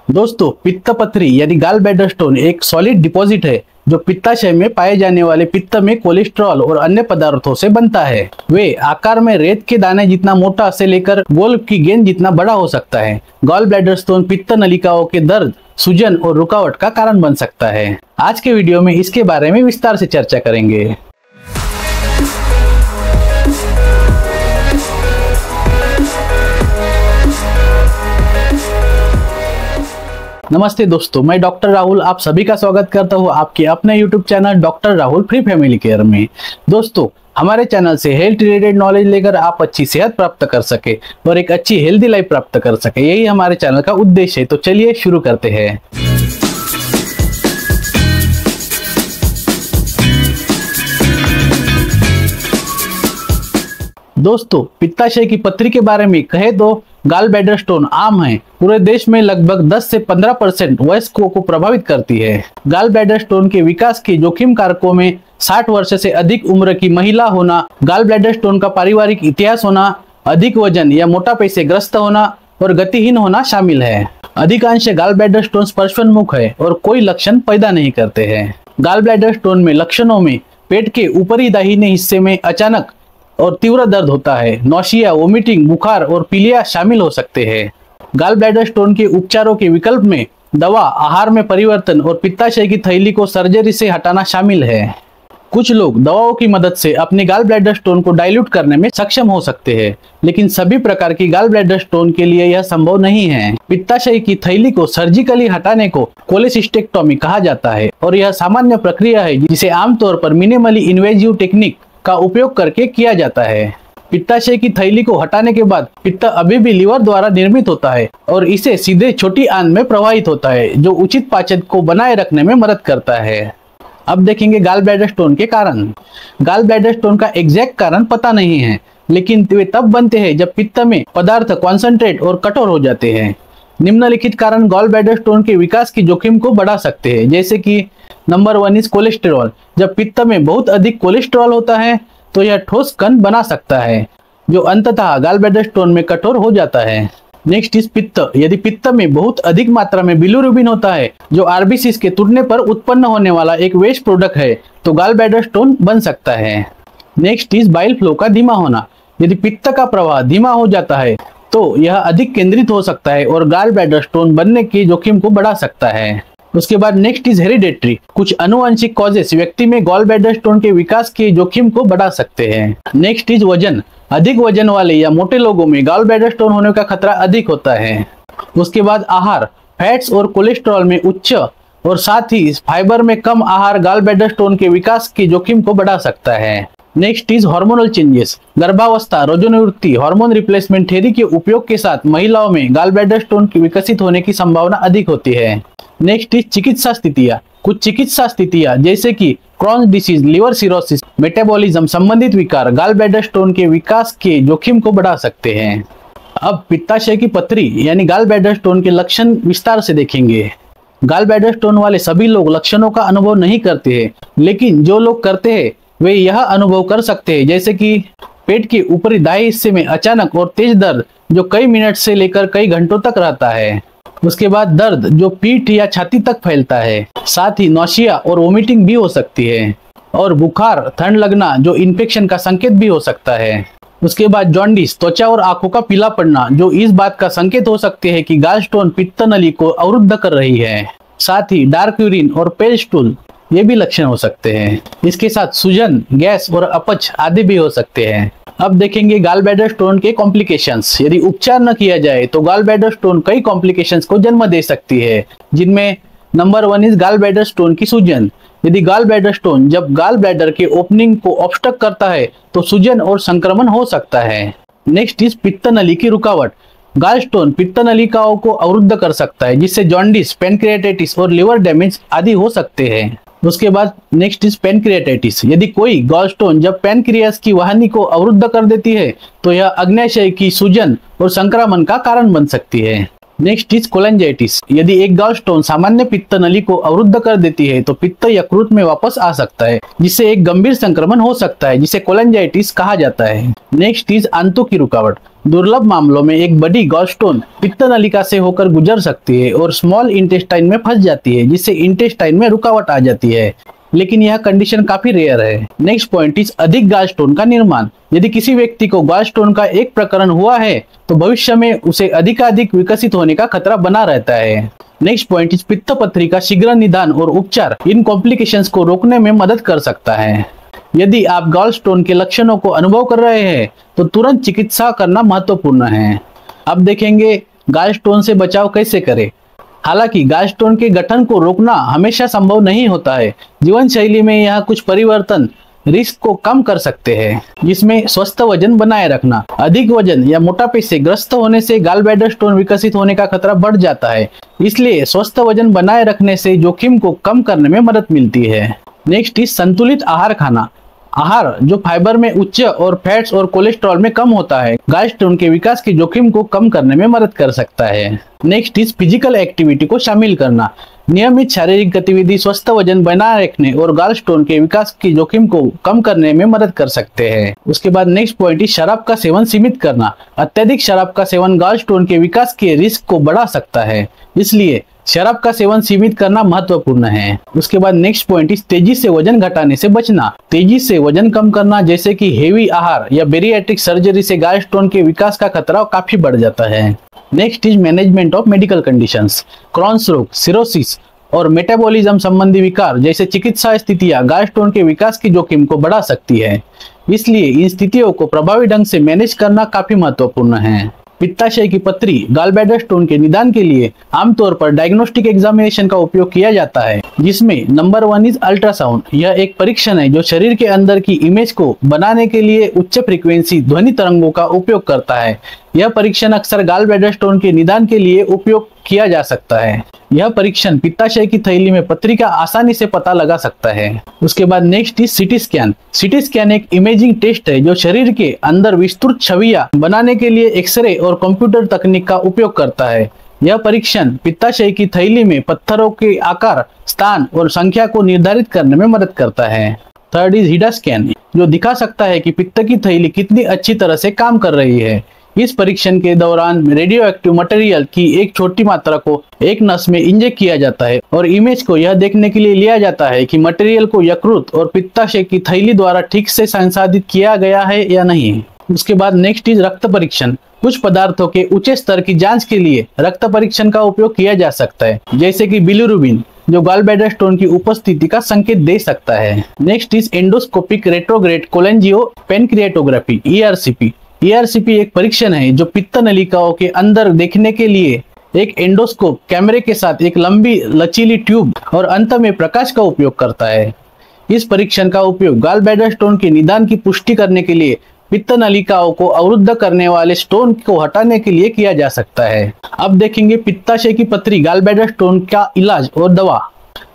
दोस्तों, पित्त पथरी यानी गाल ब्लैडर स्टोन एक सॉलिड डिपॉजिट है जो पित्ताशय में पाए जाने वाले पित्त में कोलेस्ट्रॉल और अन्य पदार्थों से बनता है। वे आकार में रेत के दाने जितना मोटा से लेकर गोल्फ की गेंद जितना बड़ा हो सकता है। गॉल ब्लैडर स्टोन पित्त नलिकाओं के दर्द, सूजन और रुकावट का कारण बन सकता है। आज के वीडियो में इसके बारे में विस्तार से चर्चा करेंगे। नमस्ते दोस्तों, मैं डॉक्टर राहुल आप सभी का स्वागत करता हूं आपके अपने YouTube channel doctor Rahul free family care में। दोस्तों, हमारे चैनल से हेल्थ रिलेटेड नॉलेज लेकर आप अच्छी सेहत प्राप्त कर सके और एक अच्छी हेल्दी लाइफ प्राप्त कर सके, यही हमारे चैनल का उद्देश्य है। तो चलिए शुरू करते हैं। दोस्तों, पित्ताशय की पथरी के बारे में कहे तो गाल ब्लैडर स्टोन आम है। पूरे देश में लगभग 10 से 15% वयस्कों को प्रभावित करती है। गाल ब्लैडर स्टोन के विकास के जोखिम कारकों में 60 वर्ष से अधिक उम्र की महिला होना, गाल ब्लैडर स्टोन का पारिवारिक इतिहास होना, अधिक वजन या मोटापे से ग्रस्त होना और गतिहीन होना शामिल है। अधिकांश गाल ब्लैडर स्टोन स्पर्शोन्मुख है और कोई लक्षण पैदा नहीं करते हैं। गाल ब्लैडर स्टोन में लक्षणों में पेट के ऊपरी दाहिने हिस्से में अचानक और तीव्र दर्द होता है। नौशिया, वोमिटिंग, बुखार और पीलिया शामिल हो सकते हैं। गाल ब्लैडर स्टोन के उपचारों के विकल्प में दवा, आहार में परिवर्तन और पित्ताशय की थैली को सर्जरी से हटाना शामिल है। कुछ लोग दवाओं की मदद से अपने गाल ब्लैडर स्टोन को डाइल्यूट करने में सक्षम हो सकते हैं, लेकिन सभी प्रकार की गाल ब्लैडर स्टोन के लिए यह संभव नहीं है। पित्ताशय की थैली को सर्जिकली हटाने को कोलेसिस्टेक्टोमी कहा जाता है और यह सामान्य प्रक्रिया है जिसे आमतौर पर मिनिमली इन्वेजिव टेक्निक का उपयोग करके किया जाता है। पित्ताशय की थैली को हटाने के बाद पित्त अभी भी लीवर द्वारा निर्मित होता है और इसे सीधे छोटी आंत में प्रवाहित होता है, जो उचित पाचन को बनाए रखने में मदद करता है। अब देखेंगे गाल ब्लैडर स्टोन के कारण। गाल ब्लैडर स्टोन का एग्जैक्ट कारण पता नहीं है, लेकिन वे तब बनते हैं जब पित्त में पदार्थ कॉन्सेंट्रेट और कठोर हो जाते हैं। निम्नलिखित कारण गाल ब्लैडर स्टोन के विकास की जोखिम को बढ़ा सकते हैं, जैसे कि नंबर 1 इज कोलेस्टेरॉल। जब पित्त में बहुत अधिक कोलेस्ट्रॉल होता है तो यह ठोस कण बना सकता है, जो अंततः गाल ब्लैडर स्टोन में कठोर हो जाता है। नेक्स्ट इज पित्त। यदि पित्त में बहुत अधिक मात्रा में बिलिरुबिन होता है, जो आरबीसी के टूटने पर उत्पन्न होने वाला एक वेस्ट प्रोडक्ट है, तो गाल ब्लैडर स्टोन बन सकता है। नेक्स्ट इज बाइल फ्लो का धीमा होना। यदि पित्त का प्रवाह धीमा हो जाता है तो यह अधिक केंद्रित हो सकता है और गाल ब्लैडर स्टोन बनने की जोखिम को बढ़ा सकता है। उसके बाद नेक्स्ट इज हेरिडेटरी। कुछ अनुवांशिक कॉजेस व्यक्ति में गॉल ब्लैडर स्टोन के विकास के जोखिम को बढ़ा सकते हैं। नेक्स्ट इज वजन। अधिक वजन वाले या मोटे लोगों में गॉल ब्लैडर स्टोन होने का खतरा अधिक होता है। उसके बाद आहार। फैट्स और कोलेस्ट्रॉल में उच्च और साथ ही फाइबर में कम आहार गाल ब्लैडर स्टोन के विकास की जोखिम को बढ़ा सकता है। Next is hormonal changes. गर्भावस्था, रोजनिवृत्ति, हार्मोन रिप्लेसमेंट थेरेपी के उपयोग के साथ महिलाओं में गाल ब्लैडर स्टोन की विकसित होने की संभावना अधिक होती है। नेक्स्ट इज चिकित्सा स्थितियां। कुछ चिकित्सा स्थितियां जैसे कि Crohn's disease, liver cirrhosis, metabolism संबंधित विकार गाल ब्लैडर स्टोन के विकास के जोखिम को बढ़ा सकते हैं। अब पित्ताशय की पथरी यानी गाल ब्लैडर स्टोन के लक्षण विस्तार से देखेंगे। गाल ब्लैडर स्टोन वाले सभी लोग लक्षणों का अनुभव नहीं करते हैं, लेकिन जो लोग करते हैं वे यह अनुभव कर सकते हैं, जैसे कि पेट के ऊपरी दाएं हिस्से में अचानक और तेज दर्द जो कई मिनट से लेकर कई घंटों तक रहता है। उसके बाद दर्द जो पीठ या छाती तक फैलता है। साथ ही नौशिया और वोमिटिंग भी हो सकती है और बुखार, ठंड लगना जो इन्फेक्शन का संकेत भी हो सकता है। उसके बाद जॉन्डिस, त्वचा और आंखों का पीला पड़ना जो इस बात का संकेत हो सकते हैं कि गाल स्टोन पित्त नली को अवरुद्ध कर रही है। साथ ही डार्क यूरिन और पेल स्टूल ये भी लक्षण हो सकते हैं। इसके साथ सूजन, गैस और अपच आदि भी हो सकते हैं। अब देखेंगे गाल ब्लैडर स्टोन के कॉम्प्लिकेशंस। यदि उपचार न किया जाए तो गाल ब्लैडर स्टोन कई कॉम्प्लिकेशंस को जन्म दे सकती है, जिनमें number 1 is gall bladder stone की सूजन। यदि गाल ब्लैडर स्टोन जब गाल ब्लैडर के ओपनिंग को ऑब्स्ट्रक्ट करता है तो सूजन और संक्रमण हो सकता है। नेक्स्ट इज पित्त नली की रुकावट। गाल स्टोन पित्त नलिकाओं को अवरुद्ध कर सकता है, जिससे जॉन्डिस, पैनक्रियाटाइटिस और लिवर डैमेज आदि हो सकते हैं। उसके बाद नेक्स्ट इज पैनक्रियाटाइटिस। यदि कोई गॉल स्टोन जब पैनक्रियास की वाहिनी को अवरुद्ध कर देती है तो यह अग्न्याशय की सूजन और संक्रमण का कारण बन सकती है। Next is cholangitis. यदि एक गॉल स्टोन सामान्य पित्त नली को अवरुद्ध कर देती है तो पित्त यकृत में वापस आ सकता है, जिससे एक गंभीर संक्रमण हो सकता है, जिसे कोलेंजाइटिस कहा जाता है। नेक्स्ट इज आंतों की रुकावट। दुर्लभ मामलों में एक बड़ी गॉलस्टोन पित्त नलिका से होकर गुजर सकती है और स्मॉल इंटेस्टाइन में फंस जाती है, जिससे इंटेस्टाइन में रुकावट आ जाती है, लेकिन यह कंडीशन काफी रेयर है। नेक्स्ट पॉइंट इज अधिक गॉलस्टोन का निर्माण। यदि किसी व्यक्ति को गॉलस्टोन का एक प्रकरण हुआ है तो भविष्य में उसे अधिकाधिक विकसित होने का खतरा बना रहता है। नेक्स्ट पॉइंट इज पित्त पथरी का शीघ्र निदान और उपचार इन कॉम्प्लिकेशंस को रोकने में मदद कर सकता है। यदि आप गॉलस्टोन के लक्षणों को अनुभव कर रहे हैं तो तुरंत चिकित्सा करना महत्वपूर्ण है। अब देखेंगे गॉलस्टोन से बचाव कैसे करें। हालांकि गॉलस्टोन के गठन को रोकना हमेशा संभव नहीं होता है। जीवन शैली में यह कुछ परिवर्तन रिस्क को कम कर सकते हैं, जिसमें स्वस्थ वजन बनाए रखना। अधिक वजन या मोटापे से ग्रस्त होने से गॉलब्लैडर स्टोन विकसित होने का खतरा बढ़ जाता है, इसलिए स्वस्थ वजन बनाए रखने से जोखिम को कम करने में मदद मिलती है। नेक्स्ट इज संतुलित आहार खाना। आहार जो फाइबर में उच्च और फैट्स और कोलेस्ट्रॉल में कम होता है, गॉलस्टोन के विकास के जोखिम को कम करने में मदद कर सकता है। नेक्स्ट इज फिजिकल एक्टिविटी को शामिल करना। नियमित शारीरिक गतिविधि स्वस्थ वजन बनाए रखने और गॉलस्टोन के विकास के जोखिम को कम करने में मदद कर सकते हैं। उसके बाद नेक्स्ट पॉइंट इज शराब का सेवन सीमित करना। अत्यधिक शराब का सेवन गॉलस्टोन के विकास के रिस्क को बढ़ा सकता है, इसलिए शराब का सेवन सीमित करना महत्वपूर्ण है। उसके बाद नेक्स्ट पॉइंट इज तेजी से वजन घटाने से बचना। तेजी से वजन कम करना जैसे कि हेवी आहार या बेरियाट्रिक सर्जरी से गॉलस्टोन के विकास का खतरा काफी बढ़ जाता है। Next is management of medical conditions. Crohn's रोग, सिरोसिस और मेटाबॉलिज्म संबंधी विकार जैसे चिकित्सा स्थितियां गॉलस्टोन के विकास के जोखिम को बढ़ा सकती है, इसलिए इन स्थितियों को प्रभावी ढंग से मैनेज करना काफी महत्वपूर्ण है। पित्ताशय की पथरी गॉलब्लैडर स्टोन के निदान के लिए आमतौर पर डायग्नोस्टिक एग्जामिनेशन का उपयोग किया जाता है, जिसमें नंबर 1 इज अल्ट्रासाउंड। यह एक परीक्षण है जो शरीर के अंदर की इमेज को बनाने के लिए उच्च फ्रीक्वेंसी ध्वनि तरंगों का उपयोग करता है। यह परीक्षण अक्सर गॉलब्लैडर स्टोन के निदान के लिए उपयोग किया जा सकता है। यह परीक्षण पित्ताशय की थैली में पथरी का आसानी से पता लगा सकता है। उसके बाद next is CT scan. CT scan एक इमेजिंग टेस्ट है जो शरीर के अंदर विस्तृत छवियां बनाने के लिए एक्सरे और कंप्यूटर तकनीक का उपयोग करता है। यह परीक्षण पित्ताशय की थैली में पत्थरों के आकार, स्थान और संख्या को निर्धारित करने में मदद करता है। थर्ड इज हिडा स्कैन, जो दिखा सकता है कि पित्त की थैली कितनी अच्छी तरह से काम कर रही है। इस परीक्षण के दौरान रेडियो एक्टिव मटेरियल की एक छोटी मात्रा को एक नस में इंजेक्ट किया जाता है और इमेज को यह देखने के लिए लिया जाता है कि मटेरियल को यकृत और पित्ताशय की थैली द्वारा ठीक से संसाधित किया गया है या नहीं। उसके बाद नेक्स्ट इज रक्त परीक्षण। कुछ पदार्थों के उच्च स्तर की जांच के लिए रक्त परीक्षण का उपयोग किया जा सकता है, जैसे कि बिलिरुबिन, जो गॉलब्लैडर स्टोन की उपस्थिति का संकेत दे सकता है। Next is endoscopic retrograde cholangiopancreatography ERCP। ERCP एक परीक्षण है जो पित्त नलिकाओं के अंदर देखने के लिए एक एंडोस्कोप कैमरे के साथ एक लंबी लचीली ट्यूब और अंत में प्रकाश का उपयोग करता है। इस परीक्षण का उपयोग गॉलब्लैडर स्टोन के निदान की पुष्टि करने के लिए पित्त नलिकाओं को अवरुद्ध करने वाले स्टोन को हटाने के लिए किया जा सकता है। अब देखेंगे पित्ताशय की पथरी गॉलब्लैडर स्टोन का इलाज और दवा।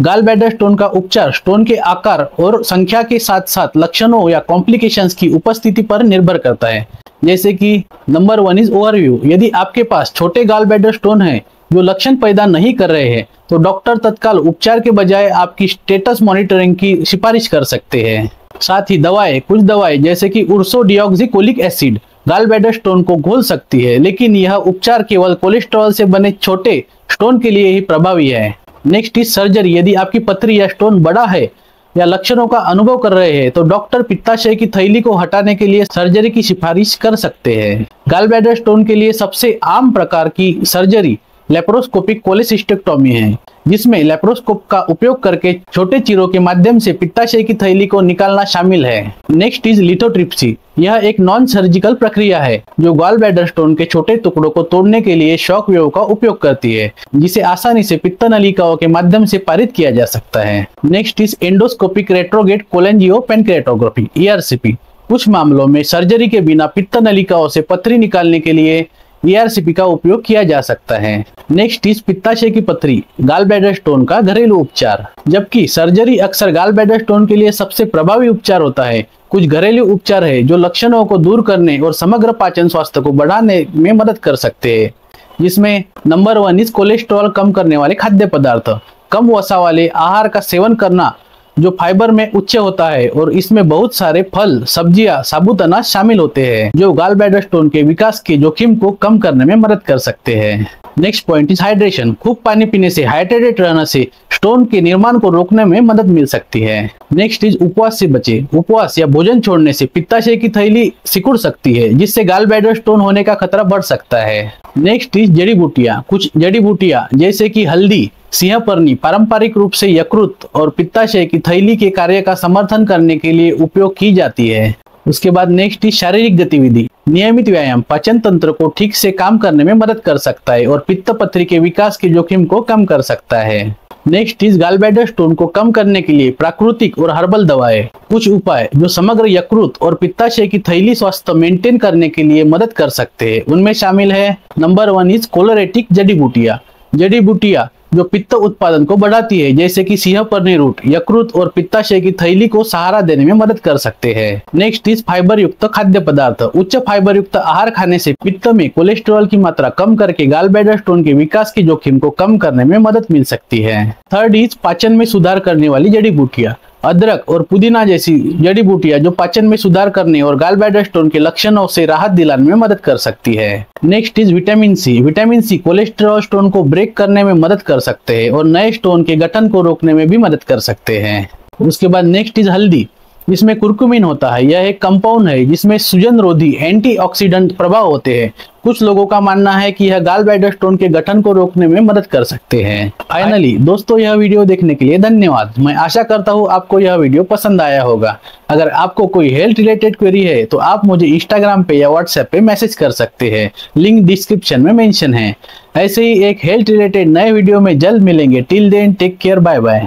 गॉलब्लैडर स्टोन का उपचार स्टोन के आकार और संख्या के साथ साथ लक्षणों या कॉम्प्लिकेशंस की उपस्थिति पर निर्भर करता है, जैसे कि नंबर 1 इज ओवरव्यू। यदि आपके पास छोटे गॉलब्लैडर स्टोन है जो लक्षण पैदा नहीं कर रहे हैं तो डॉक्टर तत्काल उपचार के बजाय आपकी स्टेटस मॉनिटरिंग की सिफारिश कर सकते हैं। साथ ही दवाएं, कुछ दवाएं जैसे कि उर्सोडिऑक्सीकोलिक एसिड गॉलब्लैडर स्टोन को घोल सकती है, लेकिन यह उपचार केवल कोलेस्ट्रॉल से बने छोटे स्टोन के लिए ही प्रभावी है। Next is surgery. यदि आपकी पथरी या स्टोन बड़ा है या लक्षणों का अनुभव कर रहे हैं तो डॉक्टर पित्ताशय की थैली को हटाने के लिए सर्जरी की सिफारिश कर सकते हैं। गॉलब्लैडर स्टोन के लिए सबसे आम प्रकार की सर्जरी लेप्रोस्कोपिक कोलेसिस्टेक्टोमी है, जिसमें लेप्रोस्कोप का उपयोग करके छोटे चीरों के माध्यम से पित्ताशय की थैली को निकालना शामिल है। Next is lithotripsy. यह एक नॉन सर्जिकल प्रक्रिया है जो गॉलब्लैडर स्टोन के छोटे टुकड़ों को तोड़ने के लिए शॉक वेव का उपयोग करती है, जिसे आसानी से पित्त नलिकाओं के माध्यम से पारित किया जा सकता है। Next is endoscopic retrograde cholangiopancreatography ERCP। कुछ मामलों में सर्जरी के बिना पित्त नलिकाओं से पथरी निकालने के लिए ERCP का उपयोग किया जा सकता है। नेक्स्ट इज पित्ताशय की पथरी गॉलब्लैडर स्टोन का घरेलू उपचार। जबकि सर्जरी अक्सर गॉलब्लैडर स्टोन के लिए सबसे प्रभावी उपचार होता है, कुछ घरेलू उपचार है जो लक्षणों को दूर करने और समग्र पाचन स्वास्थ्य को बढ़ाने में मदद कर सकते हैं। जिसमें नंबर 1 इज कोलेस्ट्रॉल कम करने वाले खाद्य पदार्थ। कम वसा वाले आहार का सेवन करना जो फाइबर में उच्च होता है और इसमें बहुत सारे फल, सब्जियां, साबुत अनाज शामिल होते हैं जो गॉल ब्लैडर स्टोन के विकास के जोखिम को कम करने में मदद कर सकते हैं। Next point is hydration. खूब पानी पीने से, हाइड्रेटेड रहने से स्टोन के निर्माण को रोकने में मदद मिल सकती है। नेक्स्ट इज उपवास से बचे। उपवास या भोजन छोड़ने से पित्ताशय की थैली सिकुड़ सकती है जिससे गॉल ब्लैडर स्टोन होने का खतरा बढ़ सकता है। नेक्स्ट इज जड़ी बूटियां। कुछ जड़ी बूटियां जैसे कि हल्दी, सिंहपर्णी पारंपरिक रूप से यकृत और पित्ताशय की थैली के कार्य का समर्थन करने के लिए उपयोग की जाती है। उसके बाद नेक्स्ट इज शारीरिक गतिविधि। नियमित व्यायाम पाचन तंत्र को ठीक से काम करने में मदद कर सकता है और पित्त पथरी के विकास के जोखिम को कम कर सकता है। Next is gall bladder stone को कम करने के लिए प्राकृतिक और हर्बल दवाएं। कुछ उपाय जो समग्र यकृत और पित्ताशय की थैली स्वास्थ्य मेंटेन करने के लिए मदद कर सकते हैं उनमें शामिल है नंबर 1 इज कोलोरेटिक जड़ी बूटियां। जड़ी बूटियां जो पित्त उत्पादन को बढ़ाती है जैसे कि सिंहपर्णी रूट यकृत और पित्ताशय की थैली को सहारा देने में मदद कर सकते हैं। नेक्स्ट इज फाइबर युक्त खाद्य पदार्थ। उच्च फाइबर युक्त आहार खाने से पित्त में कोलेस्ट्रॉल की मात्रा कम करके गॉल ब्लैडर स्टोन के विकास के जोखिम को कम करने में मदद मिल सकती है। थर्ड इज पाचन में सुधार करने वाली जड़ी बूटियां। अदरक और पुदीना जैसी जड़ी बूटियां जो पाचन में सुधार करने और गॉल ब्लैडर स्टोन के लक्षणों से राहत दिलाने में मदद कर सकती है। Next is vitamin C. Vitamin C cholesterol stone को ब्रेक करने में मदद कर सकते हैं और नए स्टोन के गठन को रोकने में भी मदद कर सकते हैं। उसके बाद नेक्स्ट इज हल्दी। इसमें कुर्कुमिन होता है। यह एक कंपाउंड है जिसमें सूजन रोधी एंटीऑक्सीडेंट प्रभाव होते हैं। कुछ लोगों का मानना है कि यह गॉल ब्लैडर स्टोन के गठन को रोकने में मदद कर सकते हैं। फाइनली दोस्तों, यह वीडियो देखने के लिए धन्यवाद। मैं आशा करता हूँ आपको यह वीडियो पसंद आया होगा। अगर आपको कोई हेल्थ रिलेटेड क्वेरी है तो आप मुझे इंस्टाग्राम पे या व्हाट्सएप पे मैसेज कर सकते हैं। लिंक डिस्क्रिप्शन में मेंशन है। ऐसे ही एक हेल्थ रिलेटेड नए वीडियो में जल्द मिलेंगे। Till then take care, bye bye.